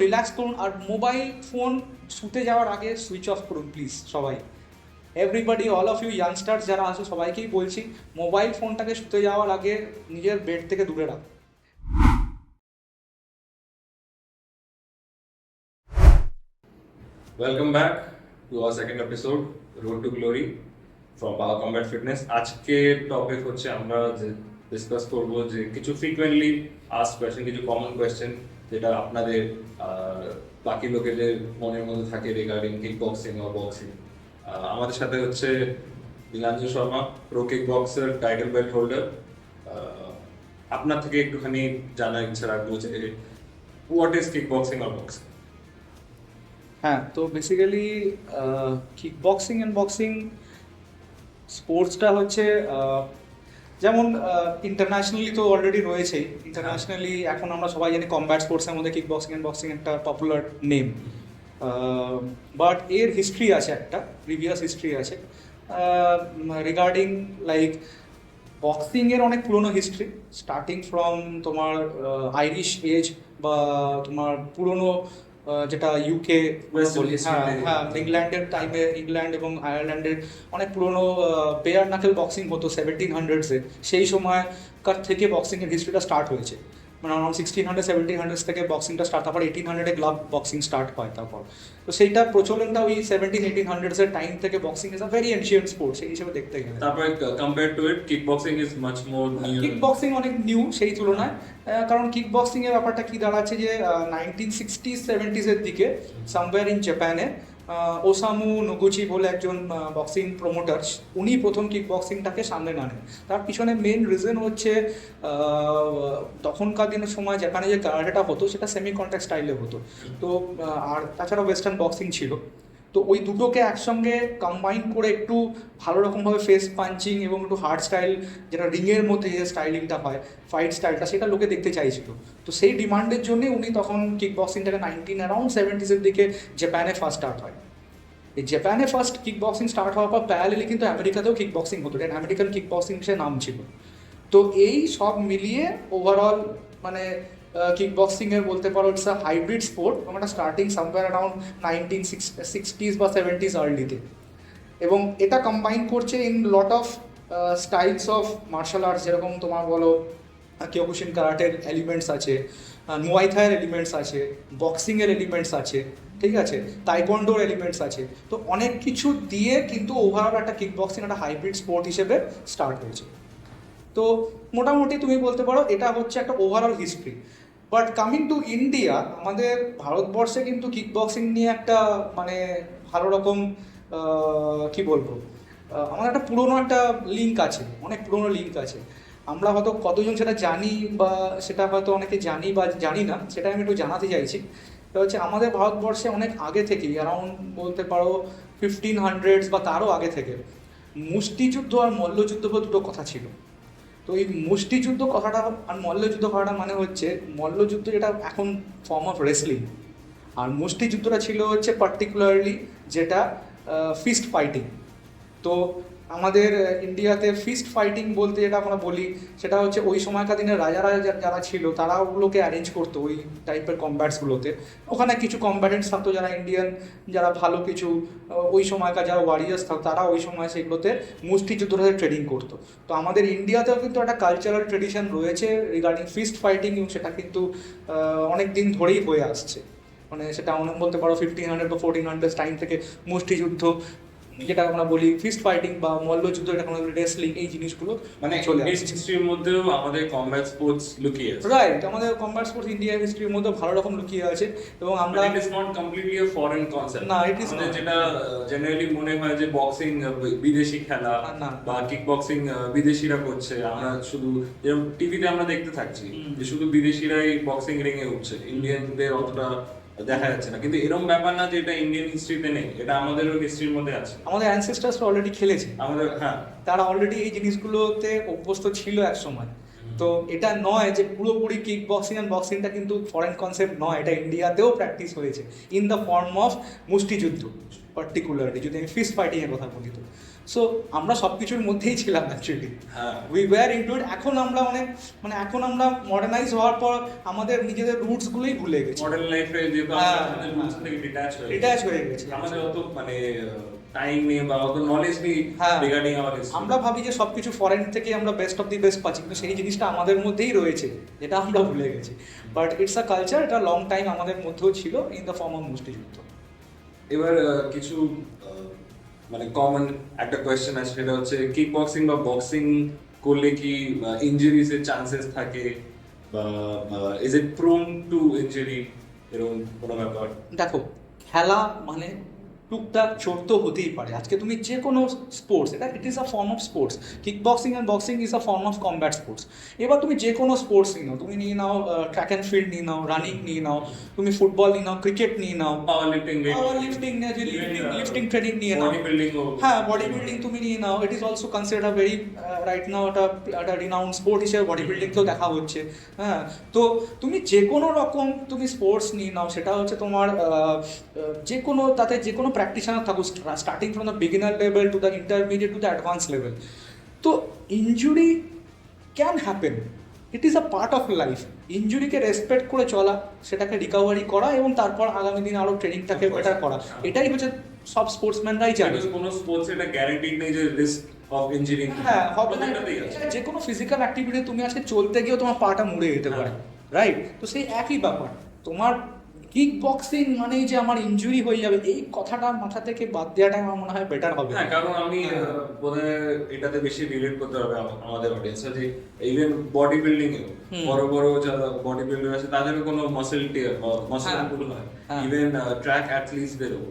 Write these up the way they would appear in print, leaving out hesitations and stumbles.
Relax করুন আর mobile phone শুতে যাওয়ার আগে সুইচ অফ করুন প্লিজ সবাই। Everybody all of you youngsters যারা আছে সবাইকেই বলছি মোবাইল ফোনটাকে শুতে যাওয়ার আগে নিজের বেড থেকে দূরে রাখুন। Welcome back to our second episode, Road to Glory from Power Combat Fitness. আজকের টপিক হচ্ছে আমরা যে ডিসকাস করব যে কিছু ফ্রিকোয়েন্টলি আস্ক কোয়েশ্চেন, কিছু কমন কোয়েশ্চেন যেটা আপনাদের বাকি লোকেদের মনের মধ্যে থাকে রিগার্ডিং কিক বক্সিং বা বক্সিং। আমাদের সাথে হচ্ছে Nilanjan Sharma, pro kick boxer, title belt holder. আপনার থেকে একটুখানি জানার ইচ্ছা রাখবো যে হোয়াট ইজ কিক বক্সিং আর বক্সিং। হ্যাঁ, তো basically kick boxing and boxing স্পোর্টসটা হচ্ছে যেমন ইন্টারন্যাশনালি তো অলরেডি রয়েছেই। ইন্টারন্যাশনালি এখন আমরা সবাই জানি কমব্যাট স্পোর্টসের মধ্যে কিক বক্সিং অ্যান্ড বক্সিং একটা পপুলার নেম, বাট এর হিস্ট্রি আছে, একটা প্রিভিয়াস হিস্ট্রি আছে রিগার্ডিং লাইক বক্সিংয়ের অনেক পুরনো হিস্ট্রি, স্টার্টিং ফ্রম তোমার আইরিশ এজ বা তোমার পুরনো যেটা ইউকে বলি, হ্যাঁ ইংল্যান্ডের টাইমে, ইংল্যান্ড এবং আয়ারল্যান্ডের অনেক পুরনো বেয়ার নাকেল বক্সিং হতো 1700s-এ। সেই সময়কার থেকে বক্সিংয়ের হিস্ট্রিটা স্টার্ট হয়েছে, মানে অ্যারাউন্ড 1600-1700s থেকে বক্সিংটা স্টার্ট, তারপর 1800-এ গ্লাভ বক্সিং স্টার্ট হয়। তারপর তো সেইটা প্রচলনটা ওই 1700-1800s-এর টাইম থেকে boxing is a very ancient sport সেই হিসেবে দেখতে গেলে। তারপরে compare to it kick boxing is much more new. Kick boxing অনেক নিউ সেই তুলনায়, কারণ কিক বক্সিং এর ব্যাপারটা কি দাঁড়াচ্ছে যে 1960s-70s-এর দিকে সামওয়্যার ইন জাপানে ওসামু নোগুচি বলে একজন বক্সিং প্রমোটার, উনি প্রথম কিক বক্সিংটাকে সামনে আনেন। তার পিছনে মেন রিজন হচ্ছে তখনকার দিনের সময় জাপানে যে কারাটেটা হতো সেটা সেমি কন্ট্যাক্ট স্টাইলে হতো, তো আর তাছাড়া ওয়েস্টার্ন বক্সিং ছিল। তো ওই দুটোকে একসঙ্গে কম্বাইন করে একটু ভালো রকমভাবে ফেস পাঞ্চিং এবং একটু হার্ড স্টাইল, যেটা রিংয়ের মধ্যে যে স্টাইলিংটা হয়, ফাইট স্টাইলটা, সেটা লোকে দেখতে চাইছিল। তো সেই ডিমান্ডের জন্যই উনি তখন কিক বক্সিংটাকে অ্যারাউন্ড 70s-এর দিকে জাপানে ফার্স্ট স্টার্ট হয়। এই জাপানে ফার্স্ট কিক বক্সিং স্টার্ট হওয়ার পর প্যারালেলি কিন্তু আমেরিকাতেও কিক বক্সিং হতো, এটা আমেরিকান কিক বক্সিং সে নাম ছিল। তো এই সব মিলিয়ে ওভারঅল মানে কিক বক্সিংয়ের বলতে পারো ইটস আ হাইব্রিড স্পোর্ট, আমরা স্টার্টিং সামওয়্যার অ্যারাউন্ড 1960s বা 70s আর্লিতে, এবং এটা কম্বাইন করছে in lot of styles of martial arts, যেরকম তোমার বলো কিয়োকুশিন কারাটের এলিমেন্টস আছে, মুয়াই থাইয়ের এলিমেন্টস আছে, বক্সিংয়ের এলিমেন্টস আছে, ঠিক আছে, তাইকোয়ান্ডোর এলিমেন্টস আছে। তো অনেক কিছু দিয়ে কিন্তু ওভারঅল একটা কিক বক্সিং একটা হাইব্রিড স্পোর্ট হিসেবে স্টার্ট হয়েছে। তো মোটামুটি তুমি বলতে পারো এটা হচ্ছে একটা overall history. But coming to India, আমাদের ভারতবর্ষে কিন্তু কিক বক্সিং নিয়ে একটা মানে ভালো রকম কি বলবো, আমাদের একটা পুরোনো একটা লিঙ্ক আছে, অনেক পুরোনো লিঙ্ক আছে। আমরা হয়তো কতজন সেটা জানি বা সেটা হয়তো অনেকে জানি বা জানি না, সেটা আমি একটু জানাতে চাইছি। সেটা হচ্ছে আমাদের ভারতবর্ষে অনেক আগে থেকেই, অ্যারাউন্ড বলতে পারো 1500s বা তারও আগে থেকে মুষ্টিযুদ্ধ আর মল্লযুদ্ধ বলে দুটো কথা ছিল। তো এই মুষ্টিযুদ্ধ কথাটা আর মল্লযুদ্ধ কথাটা মানে হচ্ছে, মল্লযুদ্ধ যেটা এখন ফর্ম অফ রেসলিং, আর মুষ্টিযুদ্ধটা ছিল হচ্ছে পার্টিকুলারলি যেটা ফিস্ট ফাইটিং। তো আমাদের ইন্ডিয়াতে ফিস্ট ফাইটিং বলতে যেটা আমরা বলি সেটা হচ্ছে ওই সময়কার দিনের রাজারা যারা ছিল তারা ওগুলোকে অ্যারেঞ্জ করতো ওই টাইপের কম্ব্যাটসগুলোতে। ওখানে কিছু কম্ব্যাটেন্টস থাকতো যারা ইন্ডিয়ান, যারা ভালো কিছু ওই সময়কার যারা ওয়ারিয়ার্স থাকতো, তারা ওই সময় সেগুলোতে মুষ্টিযুদ্ধটাতে ট্রেনিং করতো। তো আমাদের ইন্ডিয়াতেও কিন্তু একটা কালচারাল ট্রেডিশন রয়েছে রিগার্ডিং ফিস্ট ফাইটিং, এবং সেটা কিন্তু অনেক দিন ধরেই হয়ে আসছে। মানে সেটা বলতে পারো 1500 বা 1400 টাইম থেকে মুষ্টিযুদ্ধ, যেটা আমরা বলি ফিস্ট ফাইটিং বা মল্লযুদ্ধ, এটা কোনো রেসলিং, এই জিনিসগুলো মানে চলে এই আসছে। হিস্ট্রির মধ্যেও আমাদের কমব্যাট স্পোর্টস লুকিয়ে আছে। রাইট, আমাদের কমব্যাট স্পোর্টস ইন্ডিয়ার হিস্ট্রির মধ্যে ভালো রকম লুকিয়ে আছে, এবং আমরা it is not completely a foreign concept. না, ইট ইজ আমাদের যেটা জেনারেলি মনে হয় যে বক্সিং বিদেশি খেলা না। বা কিক বক্সিং বিদেশিরা করছে, আমরা শুধু যেরকম টিভিতে আমরা দেখতে থাকছি যে শুধু বিদেশিরাই বক্সিং রিং এ উঠছে, ইন্ডিয়ানদের অতটা দেখা যাচ্ছে না। কিন্তু এরকম ব্যাপার না যে এটা ইন্ডিয়ান হিস্ট্রিতে নেই, এটা আমাদেরও হিস্ট্রির মধ্যে আছে। আমাদের অ্যানসেস্টার্সরা অলরেডি খেলেছে, আমাদের হ্যাঁ, তারা অলরেডি এই জিনিসগুলোতে অভ্যস্ত ছিল এক সময়। তো এটা নয় যে পুরোপুরি কিক বক্সিং অ্যান্ড বক্সিংটা কিন্তু ফরেন কনসেপ্ট নয়, এটা ইন্ডিয়াতেও প্র্যাকটিস হয়েছে ইন দ্য ফর্ম অফ মুষ্টিযুদ্ধ পার্টিকুলারলি, যদি আমি ফিস্ট ফাইটিংয়ের কথা বলি। তো সো আমরা সব কিছুর মধ্যেই ছিলাম অ্যাকচুয়ালি, হ্যাঁ উই ওয়্যার ইনক্লুড। এখন আমরা অনেক মানে এখন আমরা মডার্নাইজ হওয়ার পর আমাদের নিজেদের রুটসগুলোই ভুলে গেছি, মডার্ন লাইফে যেহেতু হ্যাঁ, আমরা আমাদের রুটস থেকে ডিট্যাচ হয়ে গেছি। আমাদের অত মানে টাইম নেই বা অত নলেজ নেই হ্যাঁ। রিগার্ডিং আওয়ার আমরা ভাবি যে সবকিছু ফরেন থেকে আমরা বেস্ট অফ দি বেস্ট পাচ্ছি, কিন্তু সেই জিনিসটা আমাদের মধ্যেই রয়েছে, যেটা আমরা ভুলে গেছি। বাট ইটস আ কালচার, এটা লং টাইম আমাদের মধ্যেও ছিল ইন দ্য ফর্ম অফ মুষ্টিযুদ্ধ। এবার কিছু মানে কমন একটা কোয়েশ্চেন আছে, সেটা হচ্ছে কিক বক্সিং বা বক্সিং করলে কি ইনজুরিজ এর চান্সেস থাকে বা is it prone two injury, এরকম কোনো ব্যাপার? দেখো, খেলা মানে টুকটাক চোট তো হতেই পারে। আজকে তুমি যে কোনো স্পোর্টস, এটা ইট is a form of sports. Kick boxing and boxing is a form of combat sports. এবার তুমি যে কোনো স্পোর্টস নিয়ে নাও, তুমি নিয়ে নাও ট্র্যাক অ্যান্ড ফিল্ড নিয়ে নাও, রানিং নিয়ে নাও, তুমি ফুটবল নিয়ে নাও, ক্রিকেট নিয়ে নাও, পাওয়ার লিফটিং লিফটিং ট্রেনিং নিয়ে নাও, বডি বিল্ডিং হ্যাঁ বডি বিল্ডিং তুমি নিয়ে নাও। It is also consider very right now একটা রিনাউন্ড স্পোর্ট হিসেবে বডি বিল্ডিংকেও দেখা হচ্ছে। হ্যাঁ, তো তুমি যে কোনো রকম তুমি স্পোর্টস নিয়ে নাও, সেটা হচ্ছে তোমার যে কোনো, তাতে যে কোনো প্র্যাকটিশনার থাকুক, starting from the beginner level to the intermediate to the advance level, তো injury can happen, it is a part of life. ইনজুরিকে রেসপেক্ট করে চলা, সেটাকে রিকভারি করা এবং তারপর আগামী দিন আরও ট্রেনিংটাকে বেটার করা, এটাই হচ্ছে সব স্পোর্টসম্যানরাই জানে। কোনো স্পোর্টস এটা গ্যারান্টিড নেই যে রিস্ক অফ ইনজুরি হ্যাঁ হবে না, যে কোনো ফিজিক্যাল অ্যাক্টিভিটি তুমি আজকে চলতে গিয়েও তোমার পাটা মুড়ে যেতে পারে, রাইট? তো সেই একই ব্যাপার, তোমার কিক বক্সিং মানেই যে আমার ইনজুরি হয়ে যাবে, এই কথাটা মাথা থেকে বাদ দেওয়াটাই আমার মনে হয় বেটার হবে। হ্যাঁ, কারণ আমি বোধহয় এটাতে বেশি রিলেট করতে হবে আমাদের অডিয়েন্স, যে ইভেন বডি বিল্ডিং এ বড় বড় যারা বডি বিল্ডার আছে তাদেরও কোনো মাসেল টিয়ার মাসেল পুল হয়, ইভেন ট্র্যাক অ্যাথলিটসদেরও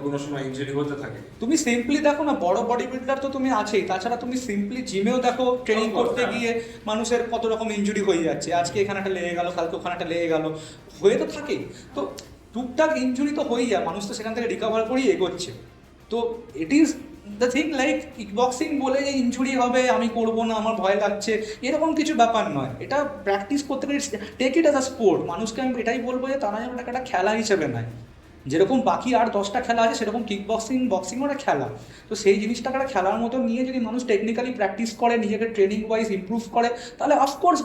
কোনো সময় ইনজুরি হতে থাকে। তুমি সিম্পলি দেখো না, বড় বডি বিল্ডার তো তুমি আছেই, তাছাড়া তুমি সিম্পলি জিমেও দেখো ট্রেনিং করতে গিয়ে মানুষের কত রকম ইনজুরি হয়ে যাচ্ছে, আজকে এখানে একটা লেগে গেল, কালকে ওখানে একটা লেগে গেল, হয়ে তো থাকেই। তো টুকটাক ইনজুরি তো হয়েই যায়, মানুষ তো সেখান থেকে রিকভার করেই এগোচ্ছে। তো it is the thing, like kick boxing বলে যে ইনজুরি হবে আমি করবো না, আমার ভয় লাগছে, এরকম কিছু ব্যাপার নয়। এটা প্র্যাকটিস করতে গেলে take it as a sport. মানুষকে আমি এটাই বলবো যে তারা যেন একটা খেলা হিসেবে নেয়, যেরকম বাকি আর 10টা খেলা আছে সেরকম কিক বক্সিংও একটা খেলা। তো সেই জিনিসটাকে একটা খেলার মতো নিয়ে যদি মানুষ টেকনিক্যালি প্র্যাকটিস করে, নিজেকে ট্রেনিং ওয়াইজ ইমপ্রুভ করে, তাহলে অফকোর্স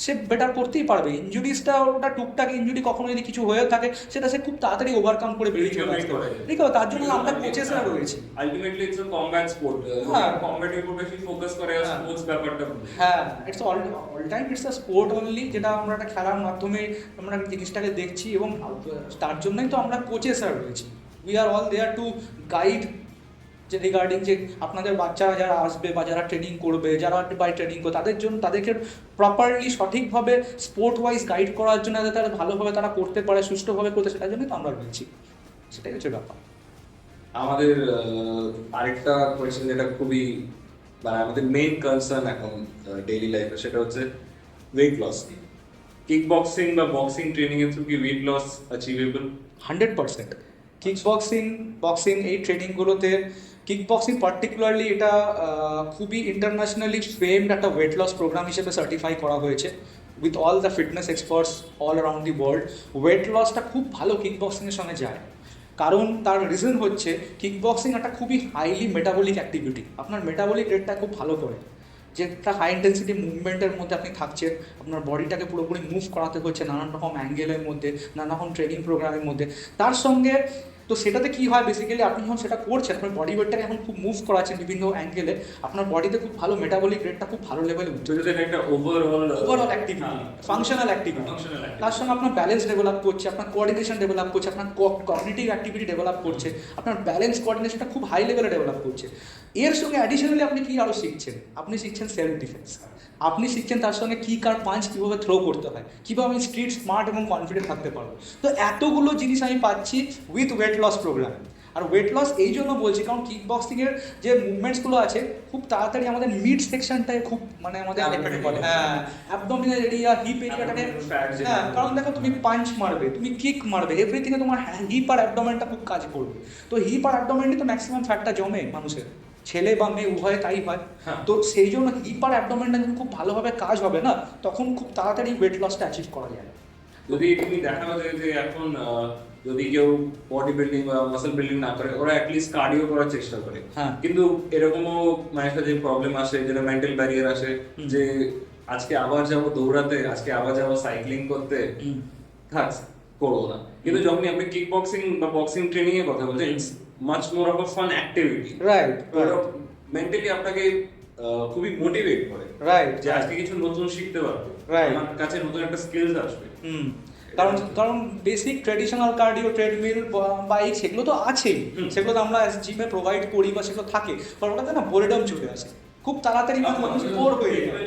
সে বেটার করতেই পারবে। ইনজুরিসটা ওটা টুকটাক ইনজুরি, কখনো যদি কিছু হয়ে থাকে সেটা সে খুব তাড়াতাড়ি ওভারকাম করে বেরিয়ে চলে আসতে পারে। ঠিক আছে, তার জন্য আমরা কোচেসরা রয়েছি। Ultimately it's a combat sport, কমব্যাটের উপর বেশি ফোকাস করে স্পোর্টস ব্যাপারটা। হ্যাঁ, it's all time it's a sport only, যেটা আমরা একটা খেলার মাধ্যমে আমরা জিনিসটাকে দেখছি, এবং তার জন্যই তো আমরা কোচেসরা রয়েছি। We are all there to guide, যে রিগার্ডিং যে আপনাদের বাচ্চারা যারা আসবে বা যারা ট্রেনিং করবে, যারা বাই ট্রেনিং করবে, তাদের জন্য তাদেরকে প্রপারলি সঠিকভাবে স্পোর্ট ওয়াইজ গাইড করার জন্য, যাতে তারা ভালোভাবে তারা করতে পারে, সুষ্ঠুভাবে করতে, সেটার জন্যই তো আমরা রয়েছি। সেটাই হচ্ছে ব্যাপার। আমাদের আরেকটা কোয়েশ্চেন যেটা খুবই মানে আমাদের মেইন কনসার্ন এখন ডেইলি লাইফে, সেটা হচ্ছে ওয়েট লস। কিক বক্সিং বা বক্সিং ট্রেনিং এর থ্রু কি weight loss achievable? 100%। Kick boxing এই ট্রেনিংগুলোতে, কিক বক্সিং পার্টিকুলারলি এটা খুবই ইন্টারন্যাশনালি ফেমড একটা ওয়েট লস প্রোগ্রাম হিসেবে সার্টিফাই করা হয়েছে with all the fitness experts all around the world. Weight লসটা খুব ভালো কিক বক্সিংয়ের সঙ্গে যায়, কারণ তার রিজন হচ্ছে কিক বক্সিং একটা খুবই হাইলি মেটাবলিক অ্যাক্টিভিটি, আপনার মেটাবলিক রেটটা খুব ভালো করে, যে একটা হাই ইন্টেন্সিটি মুভমেন্টের মধ্যে আপনি থাকছেন, আপনার বডিটাকে পুরোপুরি মুভ করাতে হচ্ছে নানান রকম অ্যাঙ্গেলের মধ্যে, নানা রকম ট্রেনিং প্রোগ্রামের মধ্যে। তার সঙ্গে তো সেটাতে কী হয়, বেসিক্যালি আপনি যখন সেটা করছেন, আপনার বডি ওয়েটটাকে এখন খুব মুভ করাচ্ছেন বিভিন্ন অ্যাঙ্গেলে, আপনার বডিতে খুব ভালো মেটাবলিক রেটটা খুব ভালো লেভেলে উঠছে। একটা ওভারঅল অ্যাক্টিভিটি, ফাংশনাল অ্যাক্টিভিটি, তার সঙ্গে আপনার ব্যালেন্স ডেভেলপ করছে, আপনার কোঅর্ডিনেশন ডেভেলপ করছে, আপনার কগনিটিভ অ্যাক্টিভিটি ডেভেলপ করছে, আপনার ব্যালেন্স কোঅর্ডিনেশনটা খুব হাই লেভেলে ডেভেলপ করছে। এর সঙ্গে অ্যাডিশনালি আপনি কী আরও শিখছেন, আপনি শিখছেন সেলফ ডিফেন্স, আপনি শিখছেন তার সঙ্গে কিক আর পাঞ্চ কীভাবে থ্রো করতে হয়, কীভাবে আমি স্ট্রিট স্মার্ট এবং কনফিডেন্ট থাকতে পারবো। তো এতগুলো জিনিস আমি পাচ্ছি উইথ ওয়েট লস প্রোগ্রাম। আর ওয়েট লস এই জন্য বলছি কারণ কিক বক্সিংয়ের যে মুভমেন্টসগুলো আছে খুব তাড়াতাড়ি আমাদের মিড সেকশনটায় খুব মানে আমাদের হ্যাঁ অ্যাবডোমিনাল এরিয়া, হিপ এরিয়াটাকে, হ্যাঁ কারণ দেখো তুমি পাঞ্চ মারবে, তুমি কিক মারবে, এভরিথিংয়ে তোমার হিপ আর অ্যাবডোমেনটা খুব কাজ করবে। তো হিপ আর অ্যাবডোমেনই তো ম্যাক্সিমাম ফ্যাটটা জমে মানুষের, ছেলে বা মেয়ে উভয় তাই হয়। তো সেই জন্য হিপ আর অ্যাবডোমেনটা যখন খুব ভালোভাবে কাজ হবে না, তখন খুব তাড়াতাড়ি ওয়েট লসটা অ্যাচিভ করা যায়। যদি তুমি দেখানো যায় যে এখন যদি কেউ বডি বিল্ডিং বা মাসল বিল্ডিং না করে, ওরা অ্যাটলিস্ট কার্ডিও করার চেষ্টা করে। হ্যাঁ। কিন্তু এরকমও একটা যে প্রবলেম আসে, যেটা মেন্টাল ব্যারিয়ার আসে, যে আজকে আবার যাবো দৌড়াতে, আজকে আবার যাবো সাইক্লিং করতে, থাক করবো না। কিন্তু যখনই আপনি কিক বক্সিং বা বক্সিং ট্রেনিং এর কথা বলছেন, it's much more of a fun activity. Right, mentally আপনাকে খুবই মোটিভেট করে, রাইট, যে আজকে কিছু নতুন শিখতে পারবো, Right. আমার কাছে নতুন একটা স্কিলস আসবে। কারণ basic traditional cardio, treadmill, bike, সেগুলো তো আছেই, সেগুলো তো আমরা জিমে প্রোভাইড করি বা সেগুলো থাকে, বাট ওটাতে না বোরেডম চলে আসে খুব তাড়াতাড়ি, মানুষ বোর হয়ে যায়।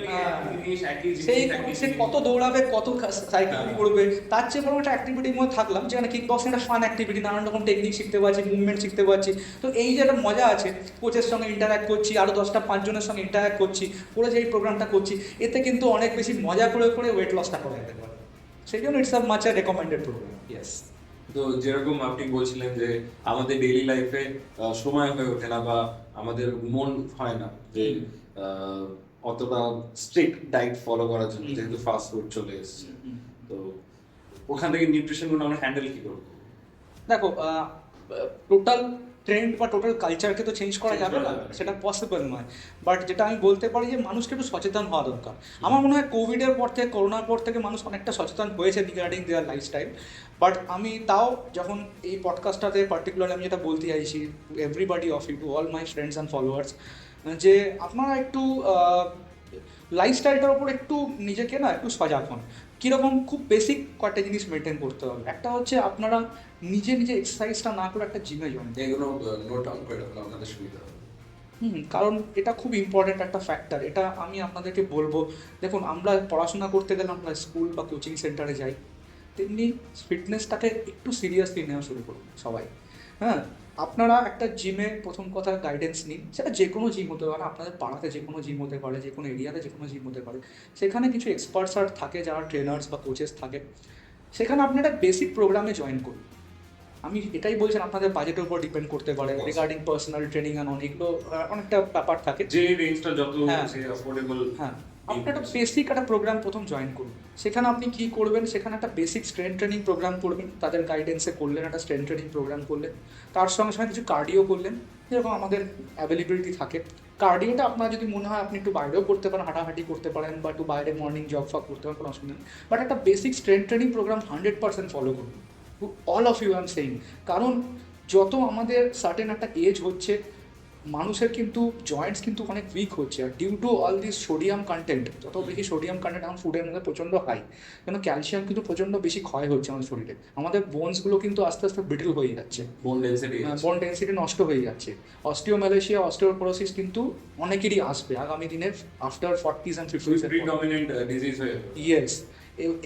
সেই সে কত দৌড়াবে, কত সাইকেল করবে, তার চেয়ে বরং একটা অ্যাক্টিভিটির মধ্যে থাকলাম, যেখানে কিক বক্সিং একটা ফান অ্যাক্টিভিটি, নানান রকম টেকনিক শিখতে পারছি, মুভমেন্ট শিখতে পারছি। তো এই যে একটা মজা আছে, কোচের সঙ্গে ইন্টারাক্ট করছি, আরও 10-5 জনের সঙ্গে ইন্টারাক্ট করছি, করে যে এই প্রোগ্রামটা করছি, এতে কিন্তু অনেক বেশি মজা করে ওয়েট লসটা করা যেতে পারে। সেই জন্য it's a much a recommended program. Yes. তো যেরকম আপনি বলছিলেন যে আমাদের ডেইলি লাইফে সময় হয়ে ওঠে না, বা আমাদের মন হয় না যে অতটা স্ট্রিক্ট ডায়েট ফলো করার জন্য, যেহেতু ফাস্ট ফুড চলে এসেছে, তো ওখান থেকে নিউট্রিশন গুলো আমরা হ্যান্ডেল কি করবো? দেখো, টোটাল ট্রেন্ড বা টোটাল কালচারকে তো চেঞ্জ করা যাবে না, সেটা পসিবল নয়। বাট যেটা আমি বলতে পারি যে মানুষকে একটু সচেতন হওয়া দরকার। আমার মনে হয় কোভিডের পর থেকে, করোনার পর থেকে মানুষ অনেকটা সচেতন হয়েছে রিগার্ডিং দেয়ার লাইফস্টাইল। বাট আমি তাও যখন এই পডকাস্টটাতে পার্টিকুলারলি আমি যেটা বলতে চাইছি, everybody of you, to all my friends and followers, যে আপনারা একটু লাইফস্টাইলটার ওপর একটু নিজেকে না একটু সজাগ হন। কীরকম? খুব বেসিক কয়েকটা জিনিস মেনটেন করতে হবে। একটা হচ্ছে আপনারা নিজে নিজে এক্সারসাইজটা না করে একটা জিমে জয়েন। এগুলো নোট ডাউন করে রাখলে আপনাদের সুবিধা হবে। কারণ এটা খুব ইম্পর্ট্যান্ট একটা ফ্যাক্টর। এটা আমি আপনাদেরকে বলবো, দেখুন আমরা পড়াশোনা করতে গেলে আমরা স্কুল বা কোচিং সেন্টারে যাই, তেমনি ফিটনেসটাকে একটু সিরিয়াসলি নেওয়া শুরু করুন সবাই। হ্যাঁ, আপনারা একটা জিমে প্রথম কথা গাইডেন্স নিন, সেটা যে কোনো জিম হতে পারে, আপনাদের পাড়াতে যে কোনো জিম হতে পারে, যে কোনো এরিয়াতে যে কোনো জিম হতে পারে। সেখানে কিছু এক্সপার্টস আর থাকে, যারা ট্রেনার্স বা কোচেস থাকে, সেখানে আপনি একটা বেসিক প্রোগ্রামে জয়েন করুন। আমি এটাই বলছেন, আপনাদের বাজেটের উপর ডিপেন্ড করতে পারে রিগার্ডিং পার্সোনাল ট্রেনিং অ্যান্ড অনেকগুলো অনেকটা ব্যাপার থাকে। যে রেঞ্জটা যত হ্যাঁ, অ্যাফোর্ডেবল। হ্যাঁ, আপনি একটা বেসিক একটা প্রোগ্রাম প্রথম জয়েন করুন। সেখানে আপনি কী করবেন, সেখানে একটা বেসিক স্ট্রেন্থ ট্রেনিং প্রোগ্রাম করবেন, তাদের গাইডেন্সে করলেন, একটা স্ট্রেন্থ ট্রেনিং প্রোগ্রাম করলেন, তার সঙ্গে সঙ্গে কিছু কার্ডিও করলেন, যেরকম আমাদের অ্যাভেলেবিলিটি থাকে। কার্ডিওটা আপনার যদি মনে হয় আপনি একটু বাইরেও করতে পারেন, হাঁটাহাঁটি করতে পারেন, বা একটু বাইরে মর্নিং জগ ফগ করতে পারেন, কোনো অসুবিধা নেই। বাট একটা basic strength training program 100% follow করুন, all of you I am saying. কারণ যত আমাদের সার্টেন একটা এজ হচ্ছে, মানুষের কিন্তু জয়েন্টস কিন্তু অনেক উইক হচ্ছে, আর due to all this sodium content, যত বেশি সোডিয়াম কন্টেন্ট এখন ফুডের মধ্যে প্রচণ্ড হাই, কেন ক্যালসিয়াম কিন্তু প্রচণ্ড বেশি ক্ষয় হচ্ছে আমাদের শরীরে। আমাদের বোনসগুলো কিন্তু আস্তে আস্তে ব্রিটল হয়ে যাচ্ছে, বোন ডেন্সিটি নষ্ট হয়ে যাচ্ছে। অস্টিওম্যালেশিয়া, অস্টিওপোরোসিস কিন্তু অনেকেরই আসবে আগামী দিনের after 40s and 50s। Predominant disease হয়ে। ইয়েস।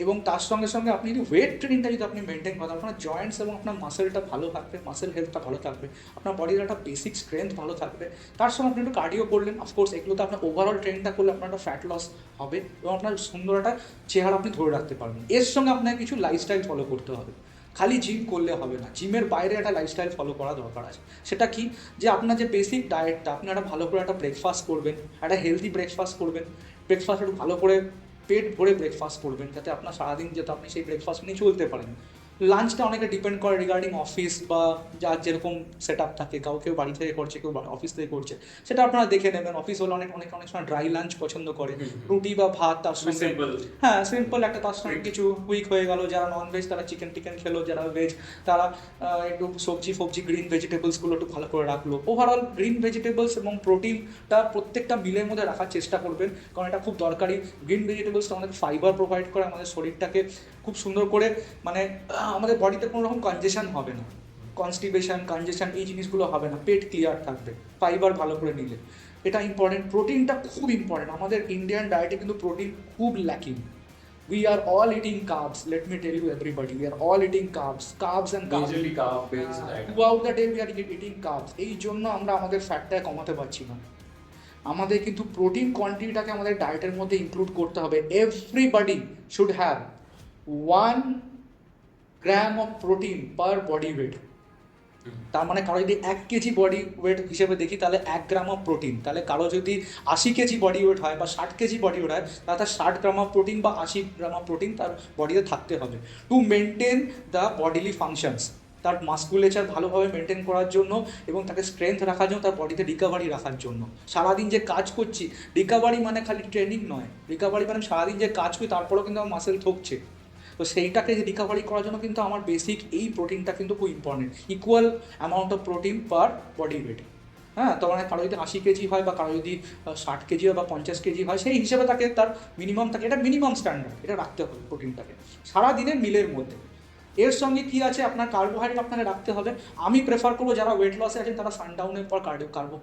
এবং তার সঙ্গে সঙ্গে আপনি যদি ওয়েট ট্রেনিংটা যদি আপনি মেনটেন করেন, আপনার জয়েন্টস এবং আপনার মাসেলটা ভালো থাকবে, মাসেল হেলথটা ভালো থাকবে, আপনার বডির একটা বেসিক স্ট্রেংথ ভালো থাকবে। তার সঙ্গে আপনি একটু কার্ডিও করলেন, অফকোর্স এগুলোতে আপনার ওভারঅল ট্রেনিংটা করলে আপনার একটা ফ্যাট লস হবে, এবং আপনার সুন্দর একটা চেহারা আপনি ধরে রাখতে পারবেন। এর সঙ্গে আপনাকে কিছু লাইফস্টাইল ফলো করতে হবে। খালি জিম করলে হবে না, জিমের বাইরে একটা লাইফস্টাইল ফলো করা দরকার আছে। সেটা কি? যে আপনার যে বেসিক ডায়েটটা, আপনি একটা ভালো করে একটা ব্রেকফাস্ট করবেন, একটা হেলদি ব্রেকফাস্ট করবেন। ব্রেকফাস্ট একটু ভালো করে পেট ভরে ব্রেকফাস্ট করবেন, যাতে আপনার সারাদিন যাতে আপনি সেই ব্রেকফাস্ট নিয়ে চলতে পারেন। লাঞ্চটা অনেকে ডিপেন্ড করে রিগার্ডিং অফিস বা যার যেরকম সেট আপ থাকে, কেউ বাড়ি থেকে করছে, কেউ অফিস থেকে করছে, সেটা আপনারা দেখে নেবেন। অফিস হলে অনেক সময় ড্রাই লাঞ্চ পছন্দ করে, রুটি বা ভাত, তার সঙ্গে হ্যাঁ সিম্পল একটা, তার সঙ্গে কিছু কুইক হয়ে গেল। যারা নন ভেজ তারা চিকেন টিকেন খেলো, যারা ভেজ তারা একটু সবজি গ্রিন ভেজিটেবলসগুলো একটু ভালো করে রাখলো। ওভারঅল গ্রিন ভেজিটেবলস এবং প্রোটিনটা প্রত্যেকটা মিলের মধ্যে রাখার চেষ্টা করবেন, কারণ এটা খুব দরকারি। গ্রিন ভেজিটেবলসটা আমাদের ফাইবার প্রোভাইড করে, আমাদের শরীরটাকে খুব সুন্দর করে, মানে আমাদের বডিতে কোনো রকম কনজেশন হবে না, কনস্টিপেশন, কনজেশন, এই জিনিসগুলো হবে না, পেট ক্লিয়ার থাকবে ফাইবার ভালো করে নিলে। এটা ইম্পর্টেন্ট। প্রোটিনটা খুব ইম্পর্টেন্ট। আমাদের ইন্ডিয়ান ডায়েটে কিন্তু প্রোটিন খুব lacking. We are all eating carbs. Let me tell you everybody, we are all eating carbs and carbs. Majorly carb based diet. Throughout the day we are eating carbs. এই জন্য আমরা আমাদের ফ্যাটটা কমাতে পারছি না। আমাদের কিন্তু প্রোটিন কোয়ান্টিটিটাকে আমাদের ডায়েটের মধ্যে ইনক্লুড করতে হবে। Everybody should have 1 gram of protein per body weight. তার মানে কারো যদি 1 কেজি বডি ওয়েট হিসেবে দেখি তাহলে 1 গ্রাম অফ প্রোটিন, তাহলে কারো যদি 80 কেজি বডি ওয়েট হয় বা 60 কেজি বডি ওয়েট হয় তাহলে তার 60 গ্রাম অফ প্রোটিন বা 80 গ্রাম অফ প্রোটিন তার বডিতে থাকতে হবে to maintain the bodily functions, তার মাসকুলেচার ভালোভাবে মেনটেন করার জন্য এবং তাকে স্ট্রেংথ রাখার জন্য, তার বডিতে রিকভারি রাখার জন্য। সারাদিন যে কাজ করছি, রিকভারি মানে খালি ট্রেনিং নয়, রিকভারি মানে সারাদিন যে কাজ করি তারপরেও কিন্তু আমার মাসেল থকছে, তো সেইটাকে রিকভারি করার জন্য কিন্তু আমার বেসিক এই প্রোটিনটা কিন্তু খুব important, equal amount of protein per body weight. হ্যাঁ, তো মানে কারো যদি 80 কেজি হয় বা কারো যদি 60 কেজি হয় বা 50 কেজি হয়, সেই হিসেবে তাকে তার মিনিমাম থাকে, এটা মিনিমাম স্ট্যান্ডার্ড, এটা রাখতে হবে প্রোটিনটাকে সারাদিনের মিলের মধ্যে। এর সঙ্গে কি আছে, আপনার কার্বোহাইড্রেট আপনাকে রাখতে হবে। আমি প্রেফার করবো যারা ওয়েট লসে আছেন তারা সানডাউনের পর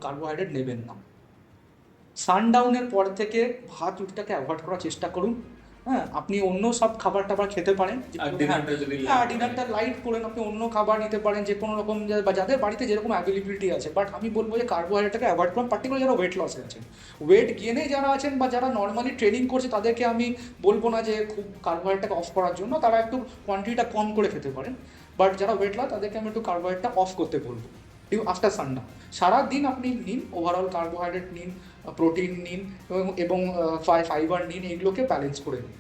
কার্বোহাইড্রেট নেবেন না। সানডাউনের পর থেকে ভাত রুটিটাকে অ্যাভয়েড করার চেষ্টা করুন। হ্যাঁ, আপনি অন্য সব খাবার টাবার খেতে পারেন, আর ডিনারটা যদি ডিনারটা লাইট করেন, আপনি অন্য খাবার নিতে পারেন যে কোনো রকম, বা যাদের বাড়িতে যেরকম অ্যাভেলেবিলিটি আছে। বাট আমি বলবো যে কার্বোহাইড্রেটটাকে অ্যাভয়েড করুন, পার্টিকুলার যারা ওয়েট লসে আছেন। ওয়েট গেনে যারা আছেন বা যারা নর্মালি ট্রেনিং করছে তাদেরকে আমি বলবো না যে খুব কার্বোহাইড্রেটটাকে অফ করার জন্য, তারা একটু কোয়ান্টিটিটা কম করে খেতে পারেন। বাট যারা ওয়েট লস তাদেরকে আমি একটু কার্বোহাইড্রেটটা অফ করতে বলবো আফটার সানডাউন। সারাদিন আপনি নিন, ওভারঅল কার্বোহাইড্রেট নিন, প্রোটিন নিন এবং ফাইবার নিন, এগুলোকে ব্যালেন্স করে নিন।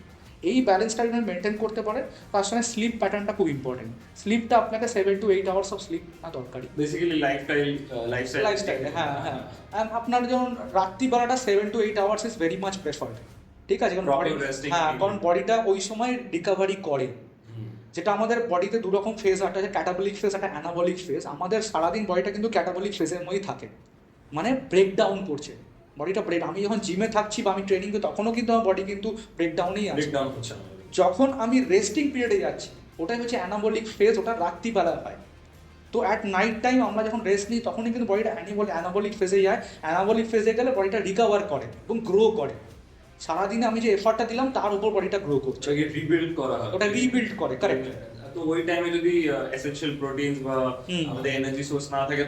এই ব্যালেন্সটা যদি মেনটেন করতে পারে, তার সঙ্গে স্লিপ প্যাটার্নটা খুব ইম্পর্টেন্ট। স্লিপটা আপনাকে 7 to 8 আওয়ার্স অফ স্লিপ দরকারি বেসিক্যালি লাইফস্টাইল। হ্যাঁ হ্যাঁ, আপনার যেমন রাত্রিবেলাটা 7 to 8 hours is very much preferred, ঠিক আছে, কারণ হ্যাঁ, কারণ বডিটা ওই সময় রিকভারি করে। যেটা আমাদের বডিতে দু রকম ফেজ, একটা আছে ক্যাটাবলিক ফেজ, একটা অ্যানাবলিক ফেজ। আমাদের সারাদিন বডিটা কিন্তু ক্যাটাবলিক ফেজের মধ্যেই থাকে, মানে ব্রেকডাউন করছে বডিটা। আমি যখন জিমে থাকছি বা আমি ট্রেনিং করি তখনও কিন্তু আমার বডি কিন্তু ব্রেকডাউনেই আছে। যখন আমি রেস্টিং পিরিয়ডে যাচ্ছি ওটাই হচ্ছে অ্যানাবলিক ফেজ, ওটা রাত্রিবেলা হয়। তো অ্যাট নাইট টাইম আমরা যখন রেস্ট নিই তখনই কিন্তু বডিটা অ্যানাবলিক ফেজে যায়। অ্যানাবলিক ফেজে গেলে বডিটা রিকভার করে এবং গ্রো করে। সারাদিনে আমি যে এফর্টটা দিলাম তার উপর বডিটা গ্রো করছে, রিবিল্ড করা হয়, ওটা রিবিল্ড করে, কারেক্ট। তো ওই টাইমে যদি এসেনশিয়াল প্রোটিনস বা আমাদের এনার্জি সোর্স না থাকে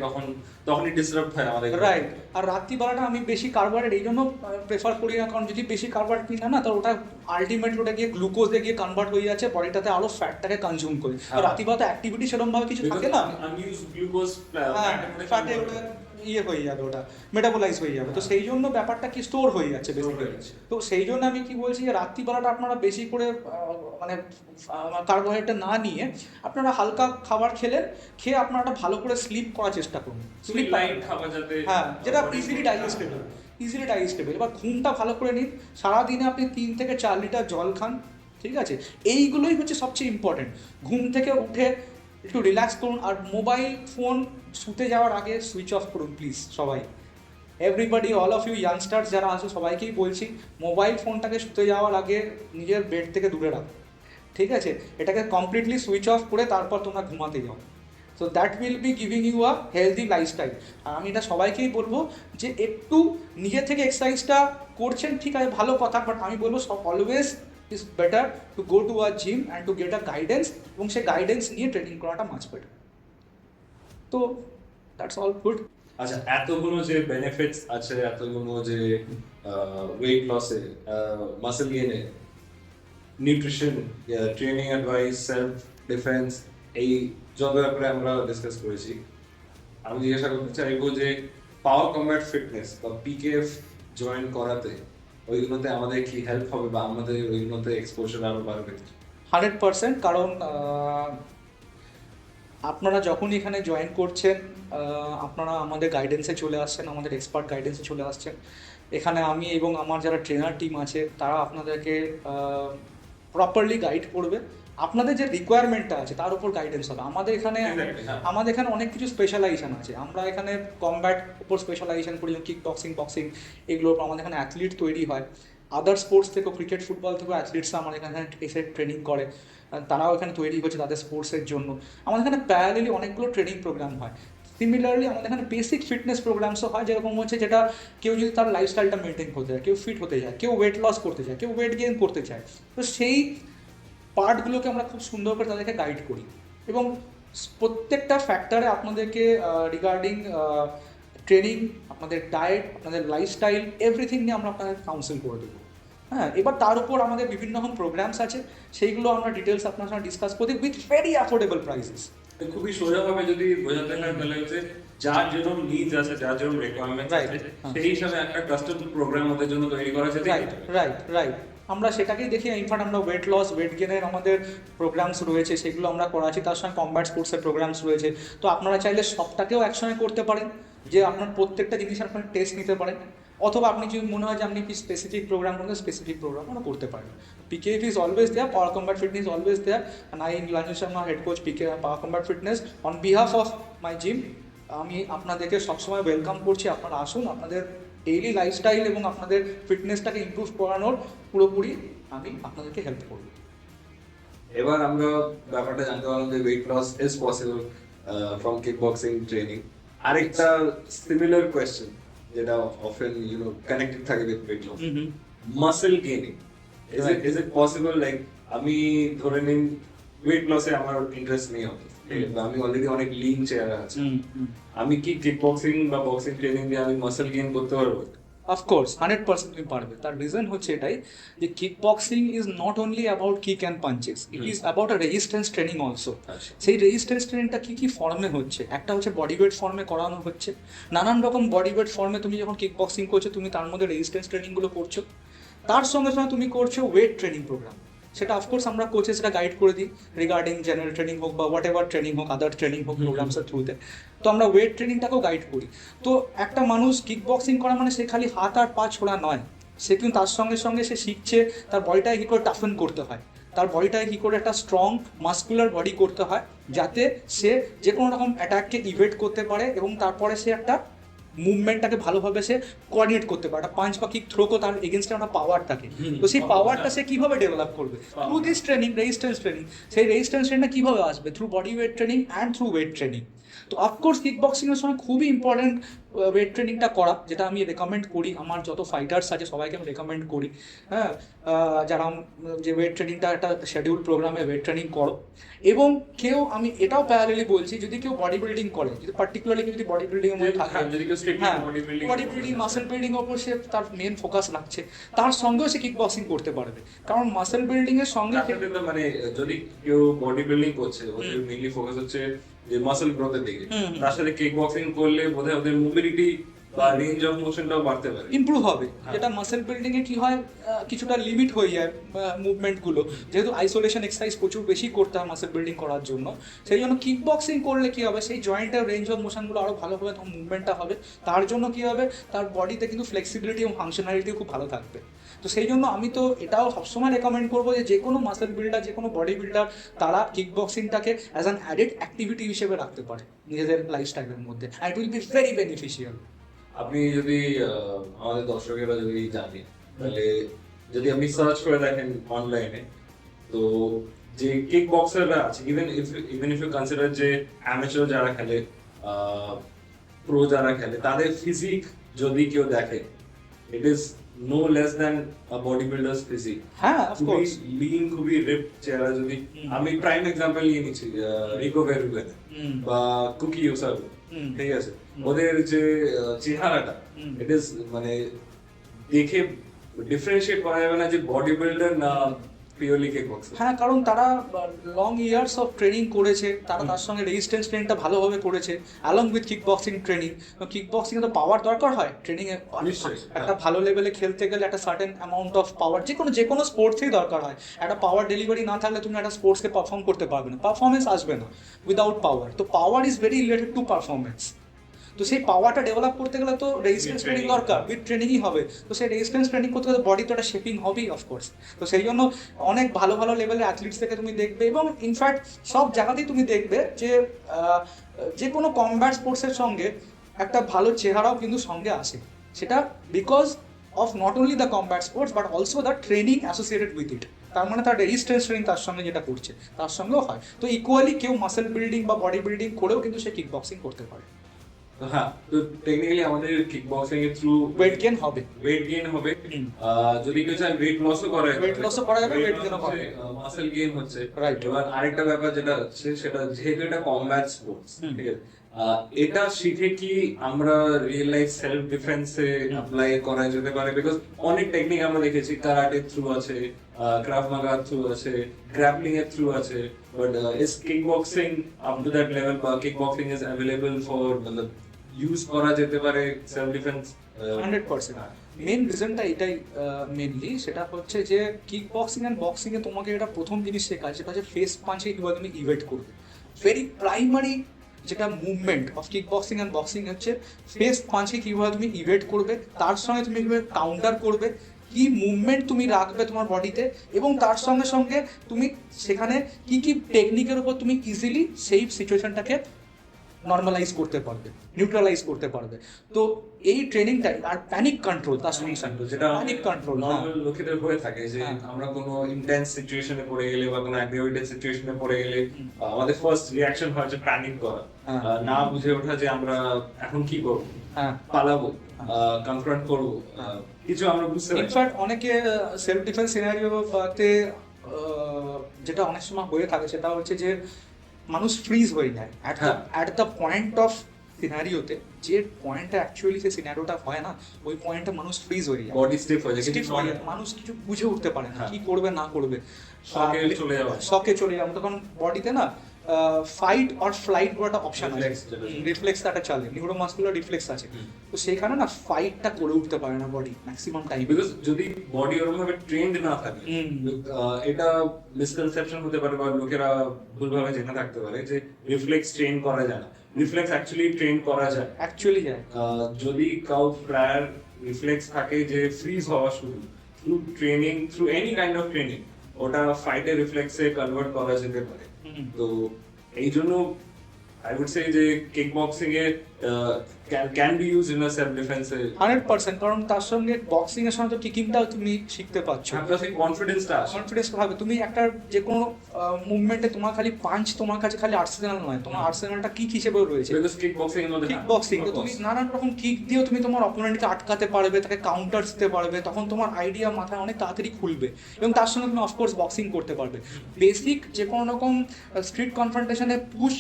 তখনই ডিসরাপ্ট হয় আমাদের, রাইট। আর রাত্রিবেলাটা আমি বেশি কার্বোহাইড্রেট এই জন্য প্রেফার করি না, কারণ যদি বেশি কার্বোহাইড্রেট নিই না তো ওটা আলটিমেটলি ওটা গিয়ে গ্লুকোজে গিয়ে কনভার্ট হয়ে যাচ্ছে, বডিটাতে আরো ফ্যাটটাকে কনজিউম করে। আর রাত্রিবেলা তো অ্যাক্টিভিটি সেরকম ভাবে কিছু থাকে না, গ্লুকোজ ফ্যাটে ওটা ইয়ে হয়ে যাবে, ওটা মেটাবোলাইজ হয়ে যাবে। তো সেই জন্য ব্যাপারটা কি স্টোর হয়ে যাচ্ছে বেসিক্যালি। তো সেই জন্য আমি কি বলছি যে রাত্রিবেলাটা আপনারা বেশি করে মানে কার্বোহাইড্রেট না নিয়ে আপনারা হালকা খাবার খেয়ে আপনারা ভালো করে স্লিপ করার চেষ্টা করুন। স্লিপ লাইট খাবার যাতে, হ্যাঁ, যেটা ইজিলি ডাইজেস্টেবল। এবার ঘুমটা ভালো করে নিন, সারাদিনে আপনি 3 থেকে 4 লিটার জল খান, ঠিক আছে। এইগুলোই হচ্ছে সবচেয়ে ইম্পর্টেন্ট। ঘুম থেকে উঠে একটু রিল্যাক্স করুন, আর মোবাইল ফোন শুতে যাওয়ার আগে সুইচ অফ করুন প্লিজ সবাই। Everybody, all of you youngsters যারা আছো সবাইকেই বলছি, মোবাইল ফোনটাকে শুতে যাওয়ার আগে নিজের বেড থেকে দূরে রাখো, ঠিক আছে। এটাকে কমপ্লিটলি সুইচ অফ করে তারপর তোমরা ঘুমাতে যাও। So that will be giving you a healthy lifestyle. আর আমি এটা সবাইকেই বলবো যে একটু নিজে থেকে এক্সারসাইজটা করছেন, ঠিক আছে, ভালো কথা, বাট আমি বলবো always is better to go to a gym and to get a guidance, এবং সেই গাইডেন্স নিয়ে ট্রেনিং করাটা মাচ বেটার। তো দ্যাটস অল গুড। আচ্ছা, এতগুলো যে বেনিফিটস আছে, এতগুলো যে ওয়েট লসে, মাসেল গেইনে, nutrition, training advice, self defence, এই যত ব্যাপারে আমরা ডিসকাস করেছি, আমি জিজ্ঞাসা করতে চাইবো যে পাওয়ার কমব্যাট ফিটনেস বা পিকেএফ জয়েন করাতে ওইগুলোতে আমাদের কি হেল্প হবে বা আমাদের ওইগুলোতে এক্সপোজার আরো বাড়বে? 100%। কারণ আপনারা যখন এখানে জয়েন করছেন আপনারা আমাদের গাইডেন্সে চলে আসছেন, আমাদের এক্সপার্ট গাইডেন্সে চলে আসছেন। এখানে আমি এবং আমার যারা ট্রেনার টিম আছে তারা আপনাদেরকে প্রপারলি গাইড করবে, আপনাদের যে রিকোয়ারমেন্টটা আছে তার উপর গাইডেন্স হবে। আমাদের এখানে অনেক কিছু স্পেশালাইজেশন আছে। আমরা এখানে কমব্যাট উপর স্পেশালাইজেশন করি, কিক বক্সিং এগুলোর উপর আমাদের এখানে অ্যাথলিট তৈরি হয়। আদার স্পোর্টস থেকেও, ক্রিকেট ফুটবল থেকেও অ্যাথলিটসরা আমাদের এখানে এসে ট্রেনিং করে, তারাও এখানে তৈরি হচ্ছে তাদের স্পোর্টসের জন্য। আমাদের এখানে প্যারালেলি অনেকগুলো ট্রেনিং প্রোগ্রাম হয়। সিমিলারলি আমাদের এখানে বেসিক ফিটনেস প্রোগ্রামসও হয়, যেরকম হচ্ছে যেটা কেউ যদি তার লাইফস্টাইলটা মেনটেন করতে চায়, কেউ ফিট হতে চায়, কেউ ওয়েট লস করতে চায়, কেউ ওয়েট গেইন করতে চায়, তো সেই পার্টগুলোকে আমরা খুব সুন্দর করে তাদেরকে গাইড করি। এবং প্রত্যেকটা ফ্যাক্টরে আপনাদেরকে রিগার্ডিং ট্রেনিং, আপনাদের ডায়েট, আপনাদের লাইফস্টাইল, এভরিথিং নিয়ে আমরা আপনাদের কাউন্সিল করে দেবো। হ্যাঁ, এবার তার উপর আমাদের বিভিন্ন রকম প্রোগ্রামস আছে, সেইগুলো আমরা ডিটেলস আপনার সঙ্গে ডিসকাস করি উইথ ভেরি অ্যাফোর্ডেবল প্রাইসেস। খুবই সোজাভাবে যদি বোঝাতে হয় তাহলে হচ্ছে যার যেরকম নিডস আছে, যার যেরকম রিকোয়ারমেন্ট Right. আছে, সেই হিসাবে একটা কাস্টম প্রোগ্রাম ওদের জন্য তৈরি করা যেতে রাইট রাইট রাইট আমরা সেটাকেই দেখি। ইনফ্যাক্ট আমরা ওয়েট লস ওয়েট গেনের আমাদের প্রোগ্রামস রয়েছে, সেগুলো আমরা করাচ্ছি, তার সঙ্গে কম্ব্যাট স্পোর্টসের প্রোগ্রামস রয়েছে। তো আপনারা চাইলে সবটাকেও একসঙ্গে করতে পারেন, যে আপনার প্রত্যেকটা জিনিসের আপনার টেস্ট নিতে পারেন, অথবা আপনি যদি মনে হয় যে আপনি কি স্পেসিফিক প্রোগ্রাম করতে, স্পেসিফিক প্রোগ্রামও করতে পারেন। PKF is always there, Power Combat Fitness is always there, and I, Lanju Sharma, head coach PK Power Combat Fitness, on behalf of my gym, আমি আপনাদেরকে সবসময় ওয়েলকাম করছি। আপনারা আসুন, আপনাদের ডেইলি লাইফস্টাইল এবং আপনাদের ফিটনেসটাকে ইমপ্রুভ করানোর পুরোপুরি আমি আপনাদেরকে হেল্প করব। এবার আমরা ব্যাপারটা জানতে পারলাম যে weight loss is possible from kick boxing training. আরেকটা সিমিলার কোয়েশ্চেন যেটা অফেন কানেক্টেড থাকে with weight loss, muscle gaining is it possible? Like আমি ধরে নিন ওয়েট লসে আমার ইন্টারেস্ট নেই, আমি অলরেডি অনেক লিন চেহারা আছে, আমি কি কিক বক্সিং বা বক্সিং ট্রেনিং দিয়ে আমি মাসল গেইন করতে পারবো? অফকোর্স 100% তুমি পারবে। তার রিজন হচ্ছে এটাই যে kick boxing is not only about kick and punches, it is about a resistance training also. সেই রেজিস্ট্যান্স ট্রেনিংটা কি কি ফর্মে হচ্ছে? একটা হচ্ছে বডি ওয়েট ফর্মে করানো হচ্ছে, নানান রকম বডি ওয়েট ফর্মে তুমি যখন কিক বক্সিং করছো তুমি তার মধ্যে রেজিস্ট্যান্স ট্রেনিংগুলো করছো, তার সঙ্গে সঙ্গে তুমি করছো ওয়েট ট্রেনিং প্রোগ্রাম। সেটা অফকোর্স আমরা কোচেসরা গাইড করে দিই রিগার্ডিং জেনারেল ট্রেনিং হোক বা হোয়াট এভার ট্রেনিং হোক, আদার ট্রেনিং হোক প্রোগ্রামসের থ্রুতে, তো আমরা ওয়েট ট্রেনিংটাকেও গাইড করি। তো একটা মানুষ কিক বক্সিং করা মানে সে খালি হাত আর পা ছোড়া নয়, সে কিন্তু তার সঙ্গে সঙ্গে সে শিখছে তার বডিটাকে কী করে টাফেন করতে হয়, তার বডিটাকে কী করে একটা স্ট্রং মাস্কুলার বডি করতে হয়, যাতে সে যে কোনো রকম অ্যাটাককে ইভেট করতে পারে এবং তারপরে সে একটা মুভমেন্টটাকে ভালোভাবে সে কোঅর্ডিনেট করতে পারে। একটা পাঞ্চ বা কিক থ্রো করে তার এগেনস্টে একটা পাওয়ার থাকে, তো সেই পাওয়ারটা সে কীভাবে ডেভেলপ করবে? Through this training, resistance training. সেই রেজিস্ট্যান্স ট্রেনিংটা কীভাবে আসবে? Through body weight training and through weight training. তো অফকোর্স কিক বক্সিংয়ের সময় খুবই ইম্পর্টেন্ট ওয়েট ট্রেনিংটা করা, যেটা আমি রেকমেন্ড করি। আমার যত ফাইটার্স আছে সবাইকে আমি রেকমেন্ড করি, হ্যাঁ, যারা যে ওয়েট ট্রেনিংটা একটা শিডিউল প্রোগ্রামে ওয়েট ট্রেনিং করো। এবং কেউ, আমি এটাও প্যারালেলি বলছি, যদি কেউ বডি বিল্ডিং করে, যদি পার্টিকুলারলি যদি বডি বিল্ডিং এর মধ্যে থাকে, হ্যাঁ, বডি বিল্ডিং মাসেল বিল্ডিং ওপর সে তার মেন ফোকাস রাখছে, তার সঙ্গেও সে কিক বক্সিং করতে পারবে। কারণ মাসেল বিল্ডিং এর সঙ্গে মানে যদি কেউ বডি বিল্ডিং করছে, ওদের মেইনলি ফোকাস হচ্ছে যে মাসল গ্রোথের দিকে, তার সাথে কিক বক্সিং করলে বোধহয় ওদের মোবিলিটি বা রেঞ্জ অফ মোশনটাও বাড়তে পারে, ইমপ্রুভ হবে। যেটা মাসেল বিল্ডিং এ কি হয়, কিছুটা লিমিট হয়ে যায় মুভমেন্টগুলো, যেহেতু আইসোলেশন এক্সারসাইজ প্রচুর বেশি করতে হয় মাসেল বিল্ডিং করার জন্য। সেই জন্য কিক বক্সিং করলে কি হবে, সেই জয়েন্টের রেঞ্জ অফ মোশনগুলো আরও ভালোভাবে তখন মুভমেন্টটা হবে, তার জন্য কি হবে, তার বডিতে কিন্তু ফ্লেক্সিবিলিটি এবং ফাংশনালিটি খুব ভালো থাকবে। তো সেই জন্য আমি তো এটাও সবসময় রেকমেন্ড করবো যে কোনো মাসেল বিল্ডার, যে কোনো বডি বিল্ডার, তারা কিক বক্সিংটাকে অ্যাজ অ্যান অ্যাডেড অ্যাক্টিভিটি হিসেবে রাখতে পারে নিজেদের লাইফস্টাইলের মধ্যে, and it will be very beneficial. আপনি যদি আমাদের দর্শকেরা যদি জানে, তাহলে যদি আপনি সার্চ করে দেখেন অনলাইনে, তো যে কিক বক্সাররা আছে, ইভেন ইফ ইউ কনসিডার যে অ্যামেচার যারা খেলে, প্রো যারা খেলে, তাদের ফিজিক যদি কেউ দেখে, it is no less than body builders physique. হ্যাঁ, অফ কোর্স। লিন, খুবই রিপ চেহারা। যদি আমি প্রাইম এক্সাম্পল নিয়ে নিচ্ছি, রিকো ভেরুগেন বা কুকি ইউসারু, ঠিক আছে, ওদের যে চেহারাটা, ইট ইজ মানে দেখে ডিফারেন্সিয়েট করা যাবে না যে বডি বিল্ডার না পিওরলি কিক বক্সার। হ্যাঁ, কারণ তারা লং ইয়ার্স অফ ট্রেনিং করেছে, তারা তার সঙ্গে রেজিস্ট্যান্স ট্রেনিংটা ভালোভাবে করেছে along with kick boxing training. Kick বক্সিংয়ে তো পাওয়ার দরকার হয় ট্রেনিংয়ে, একটা ভালো লেভেলে খেলতে গেলে একটা সার্টেন অ্যামাউন্ট অফ পাওয়ার যে কোনো স্পোর্টসেই দরকার হয়। একটা পাওয়ার ডেলিভারি না থাকলে তুমি একটা স্পোর্টসকে পারফর্ম করতে পারবে না, পারফরমেন্স আসবে না উইদাউট পাওয়ার। তো power is very related to performance. তো সেই পাওয়ারটা ডেভেলপ করতে গেলে তো রেজিস্ট্যান্স ট্রেনিং দরকার, উইথ ট্রেনিংই হবে। তো সেই রেজিস্ট্যান্স ট্রেনিং করতে গেলে বডি তো একটা শেপিং হবেই অফকোর্স। তো সেই জন্য অনেক ভালো ভালো লেভেলের অ্যাথলিটস থেকে তুমি দেখবে, এবং ইনফ্যাক্ট সব জায়গাতেই তুমি দেখবে যে কোনো কমব্যাট স্পোর্টসের সঙ্গে একটা ভালো চেহারাও কিন্তু সঙ্গে আসে। সেটা because of not only the combat sports but also the training associated with it. তার মানে তার রেজিস্ট্যান্স ট্রেনিং তার সঙ্গে যেটা করছে তার সঙ্গেও হয়। তো ইকুয়ালি কেউ মাসেল বিল্ডিং বা বডি বিল্ডিং করেও কিন্তু সে কিক বক্সিং করতে পারে। হ্যাঁ, তো টেকনিক্যালি আমাদের কিক বক্সিং এর থ্রু ওয়েট গেইন হবে, যদি কেউ চায় ওয়েট লসও করা যাবে, ওয়েট গেইনও করা যাবে, মাসেল গেইন হচ্ছে। রাইট। এবার আরেকটা ব্যাপার যেটা হচ্ছে, সেটা যেহেতু এটা কমব্যাট স্পোর্টস, ঠিক আছে, এটা শিখে কি আমরা রিয়েল লাইফ সেলফ ডিফেন্সে অ্যাপ্লাই করা যেতে পারে? বিকজ অনেক টেকনিক আমরা দেখেছি, কারাটে থ্রু আছে, ক্রাফ মাগা থ্রু আছে, গ্র্যাপলিং এর থ্রু আছে, but is kick boxing up to that level, বা kick boxing is available for মতলব ইউজ করা যেতে পারে সেলফ ডিফেন্স? 100%। মেন রিজনটা এটাই মেনলি, সেটা হচ্ছে যে কিক বক্সিং অ্যান্ড বক্সিংয়ে তোমাকে এটা প্রথম জিনিস শেখায়, সেটা হচ্ছে ফেস পাঞ্চে কীভাবে তুমি ইভেট করবে। ভেরি প্রাইমারি যেটা movement of kick boxing and boxing হচ্ছে ফেস পাঞ্চে কীভাবে তুমি ইভেট করবে, তার সঙ্গে তুমি কীভাবে কাউন্টার করবে, কি মুভমেন্ট তুমি রাখবে তোমার বডিতে, এবং তার সঙ্গে সঙ্গে তুমি সেখানে কি কি টেকনিকের উপর তুমি ইজিলি সেই সিচুয়েশনটাকে নর্মালাইজ করতে পারবে, নিউট্রালাইজ করতে পারবে। তো এই ট্রেনিংটাই, আর প্যানিক কন্ট্রোল, তার সঙ্গে সঙ্গে যেটা প্যানিক কন্ট্রোল নর্মাল লোকেদের হয়ে থাকে যে হ্যাঁ। আমরা কোনো ইন্টেন্স সিচুয়েশনে পড়ে গেলে বা কোনো অ্যাগ্রেভেটেড সিচুয়েশনে পড়ে গেলে আমাদের ফার্স্ট রিঅ্যাকশন হয় যে প্যানিক করা, হ্যাঁ। না বুঝে ওঠা যে আমরা এখন কি করব, হ্যাঁ। পালাবো, কনফ্রন্ট করবো, কিছু আমরা বুঝতে পারি। ইনফ্যাক্ট অনেকে সেলফ ডিফেন্স সিনারিওতে যেটা অনেক সময় হয়ে থাকে সেটা হচ্ছে যে মানুষ ফ্রিজ হয়ে যায় হ্যাঁ। অ্যাট দ্য পয়েন্ট অফ সিনারিওতে, যে পয়েন্টটা অ্যাকচুয়ালি সেই সিনারিওটা হয় না, ওই পয়েন্টে মানুষ ফ্রিজ হয়ে যায়, বডি স্টিফ হয়ে যায়, Stiff কিছু হয়ে যায়, মানুষ কিছু বুঝে উঠতে পারে না হ্যাঁ। কি করবে না করবে, শকে চলে যাওয়া। শকে চলে যাবে। তখন বডিতে না ফাইট অর ফ্লাইট বলে একটা অপশন আছে, Reflex যেটা। রিফ্লেক্স একটা চলে, নিউরোমাসকুলার রিফ্লেক্স আছে। তো সেখানে না ফাইটটা করে উঠতে পারে না বডি ম্যাক্সিমাম টাইম। বিকজ যদি বডি ওরকম ভাবে ট্রেন্ড না থাকে, এটা মিসকনসেপশন হতে পারে বা লোকেরা ভুলভাবে জেনে থাকতে পারে যে রিফ্লেক্স ট্রেন করা যায় না। রিফ্লেক্স অ্যাকচুয়ালি ট্রেন করা যায়। অ্যাকচুয়ালি যায়। যদি কাউ প্রায়ার রিফ্লেক্স থাকে যে ফ্রিজ হওয়া শুরু, through training, through any kind of training, ওটা ফাইটে রিফ্লেক্সে কনভার্ট করা যেতে পারে। তো এই জন্য আই উড সে যে কিক বক্সিং এ can be use in a self ডিফেন্সে 100%, কারণ তার সঙ্গে বক্সিং এর সঙ্গে তো কিকিংটাও তুমি শিখতে পারছো। আপনার সেই কনফিডেন্সটা আসে। কনফিডেন্স ভাবে তুমি একটা যে কোনো মুভমেন্টে তোমার খালি পাঞ্চ তোমার কাছে খালি আর্সেনাল নয়, তোমার আর্সেনালটা কিক হিসেবে রয়েছে। বিকজ কিক বক্সিং এর মধ্যে কিক বক্সিং তো তুমি নানান রকম কিক দিয়েও তুমি তোমার অপোনেন্টকে আটকাতে পারবে, তাকে কাউন্টার দিতে পারবে, তখন তোমার আইডিয়া মাথায় অনেক তাড়াতাড়ি খুলবে, এবং তার সঙ্গে তুমি অফকোর্স বক্সিং করতে পারবে। বেসিক যে কোনো রকম স্ট্রিট কনফ্রন্টেশনে পুশ,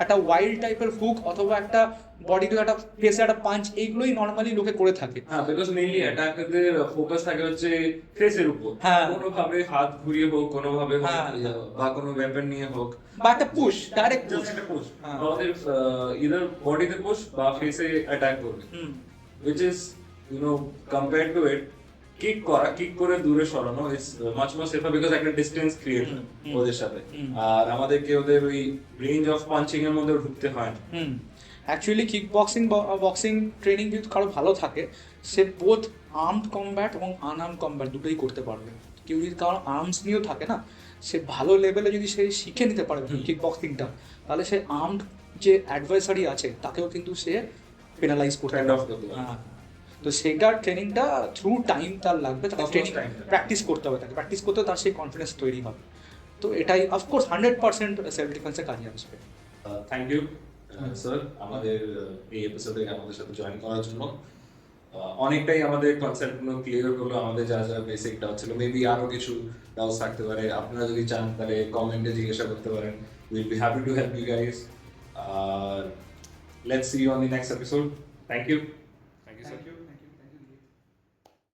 একটা ওয়াইল্ড টাইপের হুক, অথবা একটা বডি টু একটা ফেসে একটা পাঞ্চ, এইগুলোই নর্মালি লোকে করে থাকে। হ্যাঁ, বিকজ মেইনলি অ্যাটাকারদের ফোকাস থাকে হচ্ছে ফেসের উপর, হ্যাঁ। কোনোভাবে হাত ঘুরিয়ে হোক, কোনোভাবে হোক, হ্যাঁ। বা কোনো ওয়েপন নিয়ে হোক, বা একটা পুশ, ডাইরেক্ট পুশ। জাস্ট একটা পুশ, হ্যাঁ। আমাদের ইদার বডিতে পুশ বা ফেসে অ্যাটাক করবে, which is you know compared to it kick করা, কিক করে দূরে সরানো is much more safer because একটা ডিসটেন্স ক্রিয়েট হয় ওদের সাথে, আর আমাদেরকে ওদের ওই রেঞ্জ অফ পাঞ্চিং এর মধ্যে ঢুকতে হয় না। অ্যাকচুয়ালি কিক বক্সিং ট্রেনিং যদি কারো ভালো থাকে, সে বোথ আর্মড কমব্যাট এবং আনআর্মড কমব্যাট দুটোই করতে পারবে। কেউ যদি কারো আর্মস নিয়েও থাকে না, সে ভালো লেভেলে যদি সে শিখে নিতে পারে কিক বক্সিংটা, তাহলে সে আর্মড যে অ্যাডভাইসারি আছে তাকেও কিন্তু সে পেনালাইজ করতে Kind of পারবে। করতে পারবে। হ্যাঁ। তো সেইটার ট্রেনিংটা থ্রু টাইম তার লাগবে, তাকে Of course, training time. Practice করতে হবে, তাকে প্র্যাকটিস করতে তার সেই কনফিডেন্স তৈরি হবে। তো এটাই অফকোর্স 100% সেলফ ডিফেন্সে কাজে আসবে। থ্যাংক ইউ স্যার আমাদের এই এপিসোডে আমাদের সাথে জয়েন করার জন্য। অনেকটাই আমাদের কনসেপ্টগুলো ক্লিয়ার হলো, আমাদের যা যা বেসিক ডাউট ছিল, মেবি আরো কিছু ডাউটস থাকতে পারে, আপনারা যদি চান তাহলে কমেন্টে জিজ্ঞাসা করতে পারেন, will be happy to help you guys. Let's see you on the next episode. Thank you.